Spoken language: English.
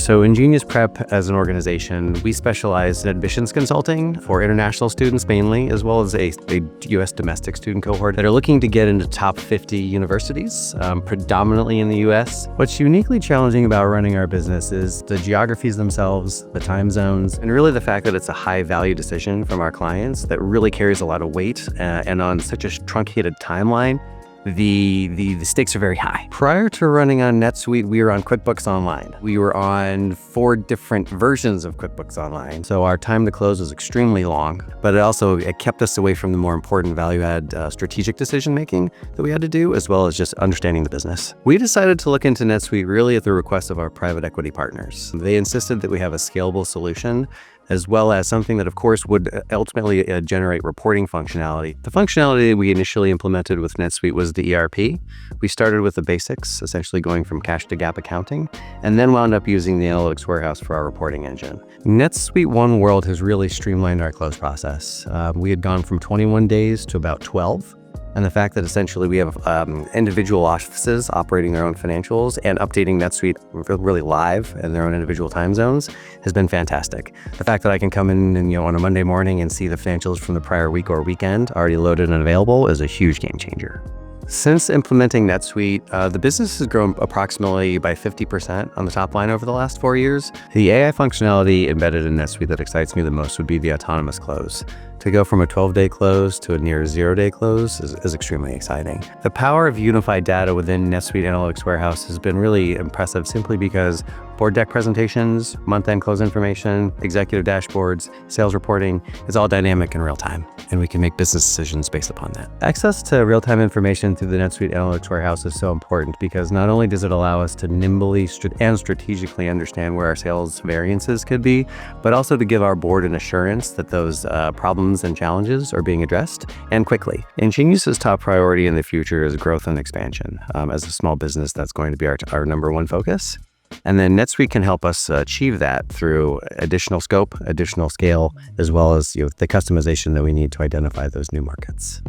So InGenius Prep as an organization, we specialize in admissions consulting for international students mainly, as well as a U.S. domestic student cohort that are looking to get into top 50 universities, predominantly in the U.S. What's uniquely challenging about running our business is the geographies themselves, the time zones, and really the fact that it's a high value decision from our clients that really carries a lot of weight, and on such a truncated timeline, the stakes are very high. Prior to running on NetSuite, we were on QuickBooks Online. We were on 4 different versions of QuickBooks Online. So our time to close was extremely long, but it kept us away from the more important value-add strategic decision-making that we had to do, as well as just understanding the business. We decided to look into NetSuite really at the request of our private equity partners. They insisted that we have a scalable solution, as well as something that, of course, would ultimately generate reporting functionality. The functionality we initially implemented with NetSuite was the ERP. We started with the basics, essentially going from cash to GAAP accounting, and then wound up using the Analytics Warehouse for our reporting engine. NetSuite OneWorld has really streamlined our close process. We had gone from 21 days to about 12. And the fact that essentially we have individual offices operating their own financials and updating NetSuite really live in their own individual time zones has been fantastic. The fact that I can come in and, on a Monday morning and see the financials from the prior week or weekend already loaded and available is a huge game changer. Since implementing NetSuite, the business has grown approximately by 50% on the top line over the last 4 years. The AI functionality embedded in NetSuite that excites me the most would be the autonomous close. To go from a 12-day close to a near 0-day close is extremely exciting. The power of unified data within NetSuite Analytics Warehouse has been really impressive simply because board deck presentations, month-end close information, executive dashboards, sales reporting is all dynamic in real time, and we can make business decisions based upon that. Access to real-time information through the NetSuite Analytics Warehouse is so important because not only does it allow us to nimbly and strategically understand where our sales variances could be, but also to give our board an assurance that those problems and challenges are being addressed, and quickly. InGenius's top priority in the future is growth and expansion. As a small business, that's going to be our #1 focus. And then NetSuite can help us achieve that through additional scope, additional scale, as well as the customization that we need to identify those new markets.